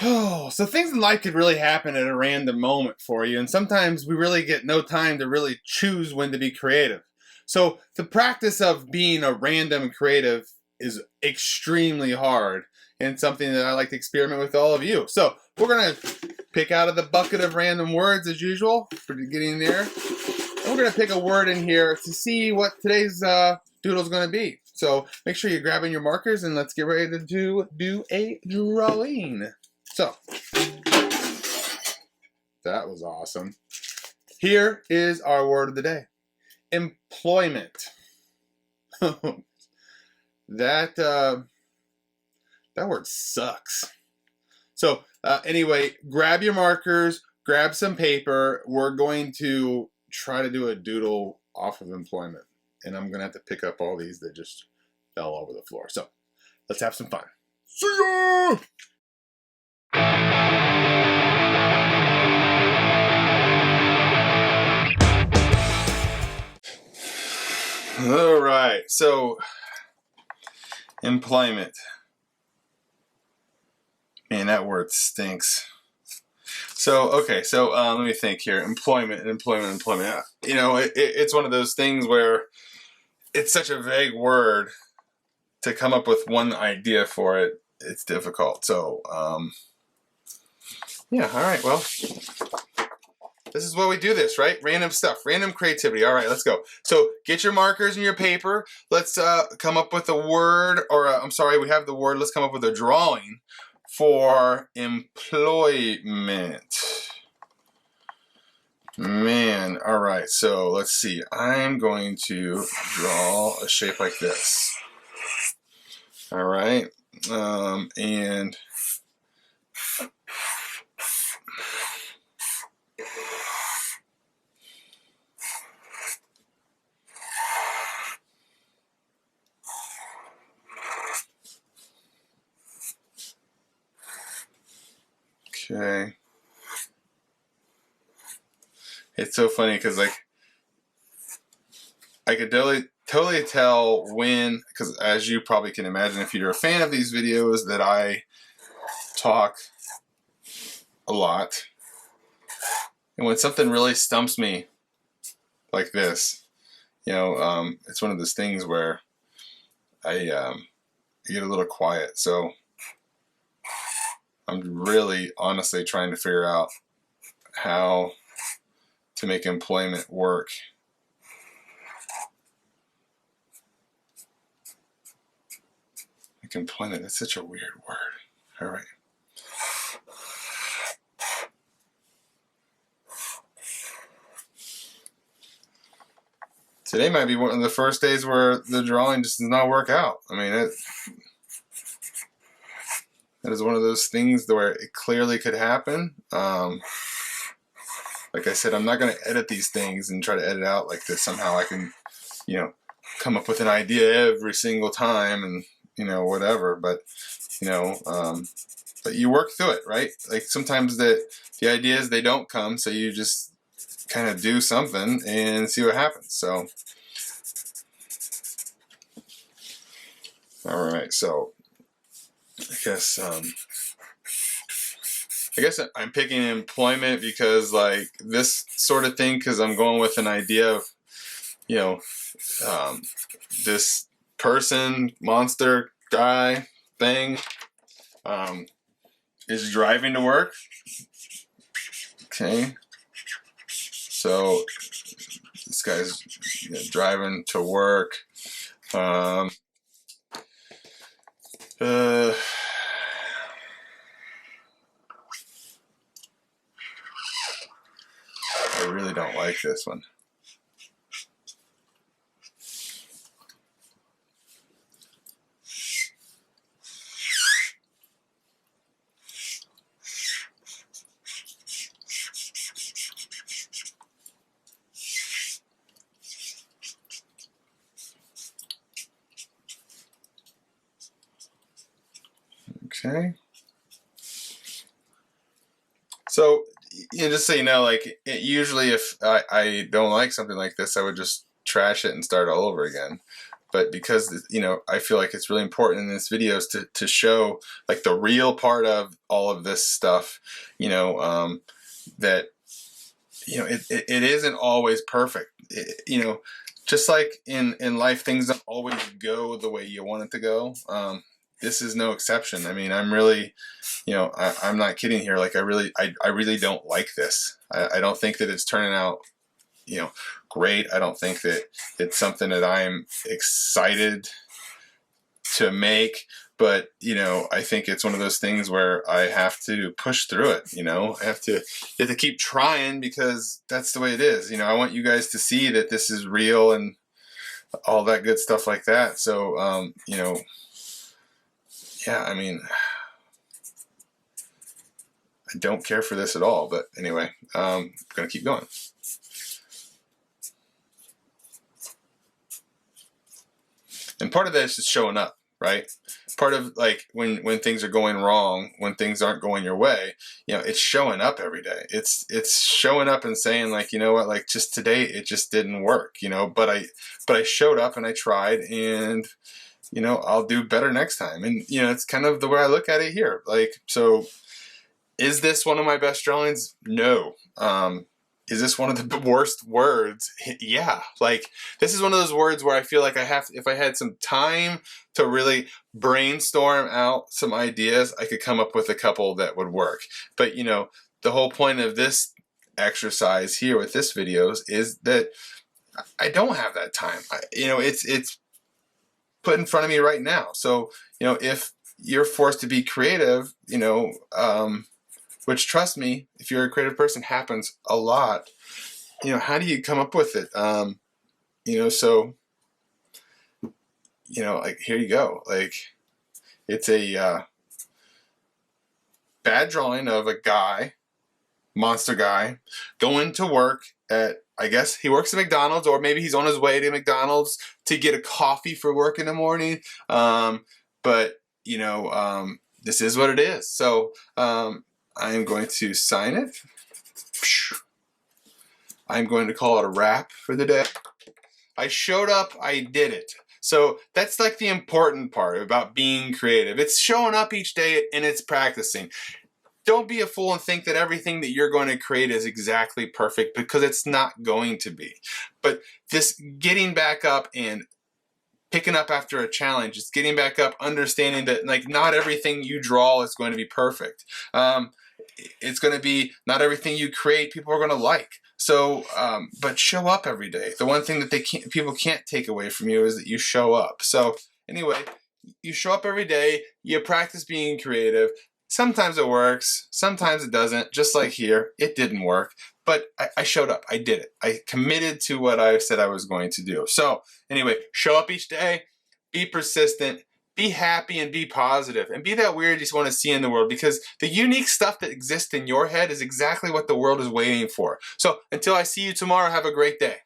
Oh, so things in life could really happen at a random moment for you, and sometimes we really get no time to really choose when to be creative. So the practice of being a random creative is extremely hard, and something that I like to experiment with all of you. So we're gonna pick out of the bucket of random words as usual for getting there. And we're gonna pick a word in here to see what today's doodle is gonna be. So make sure you're grabbing your markers and let's get ready to do a drawing. So, that was awesome. Here is our word of the day. Employment. that word sucks. So, anyway, grab your markers, grab some paper. We're going to try to do a doodle off of employment. And I'm going to have to pick up all these that just fell over the floor. So, let's have some fun. See ya! All right, so employment. Man, that word stinks. So, okay, so let me think here. Employment. You know, it's one of those things where it's such a vague word to come up with one idea for it. It's difficult. So, yeah, all right, well, this is why we do this, right? Random stuff, random creativity. All right, let's go. So get your markers and your paper. Let's come up with a word, or I'm sorry, we have the word. Let's come up with a drawing for employment. Man, all right, so let's see. I'm going to draw a shape like this. All right, and okay. It's so funny because, like, I could totally tell when, because as you probably can imagine if you're a fan of these videos, that I talk a lot. And when something really stumps me like this, you know, it's one of those things where I get a little quiet. So I'm really honestly trying to figure out how to make employment work. Like employment, that's such a weird word. All right. Today might be one of the first days where the drawing just does not work out. I mean, that is one of those things where it clearly could happen. Like I said, I'm not going to edit these things and try to edit out like this. Somehow I can, you know, come up with an idea every single time and, you know, whatever. But, you know, but you work through it, right? Like sometimes the ideas, they don't come, so you just kind of do something and see what happens. So, all right, so I guess I'm picking employment because, like, this sort of thing, because I'm going with an idea of, you know, this person, monster, guy, thing, is driving to work. Okay. So this guy's driving to work. I really don't like this one. Okay. So, you know, just so you know, like, usually if I don't like something like this, I would just trash it and start all over again. but because, you know, I feel like it's really important in this video is to show like the real part of all of this stuff, you know, that, you know, it isn't always perfect. You know, just like in life, things don't always go the way you want it to go. This is no exception. I mean, I'm really, you know, I'm not kidding here. Like I really don't like this. I don't think that it's turning out, you know, great. I don't think that it's something that I'm excited to make, but, you know, I think it's one of those things where I have to push through it. You know, I have to keep trying because that's the way it is. You know, I want you guys to see that this is real and all that good stuff like that. So, you know, yeah, I mean, I don't care for this at all, but anyway, I'm going to keep going. And part of that is just showing up, right? Part of like when things are going wrong, when things aren't going your way, you know, it's showing up every day. It's showing up and saying like, you know what, like just today it just didn't work, you know, but I showed up and I tried, and you know, I'll do better next time. And you know, it's kind of the way I look at it here. Like, so is this one of my best drawings? No. Is this one of the worst words? Yeah. Like, this is one of those words where I feel like if I had some time to really brainstorm out some ideas, I could come up with a couple that would work. But, you know, the whole point of this exercise here with this videos is that I don't have that time. You know, it's put in front of me right now. So, you know, if you're forced to be creative, you know, which, trust me, if you're a creative person, happens a lot. You know, how do you come up with it? You know, so, you know, like, here you go. Like, it's a bad drawing of a guy, monster guy, going to work at, I guess he works at McDonald's, or maybe he's on his way to McDonald's to get a coffee for work in the morning. But, you know, this is what it is. So, I am going to sign it. I'm going to call it a wrap for the day. I showed up, I did it. So that's like the important part about being creative. It's showing up each day and it's practicing. Don't be a fool and think that everything that you're going to create is exactly perfect, because it's not going to be. But this getting back up and picking up after a challenge, it's getting back up, understanding that like not everything you draw is going to be perfect. It's going to be not everything you create people are going to like. So, but show up every day. The one thing that people can't take away from you is that you show up. So anyway, you show up every day, you practice being creative. Sometimes it works, sometimes it doesn't. Just like here, it didn't work, but I showed up, I did it. I committed to what I said I was going to do. So anyway, show up each day, be persistent, be happy, and be positive, and be that weird you just want to see in the world, because the unique stuff that exists in your head is exactly what the world is waiting for. So until I see you tomorrow, have a great day.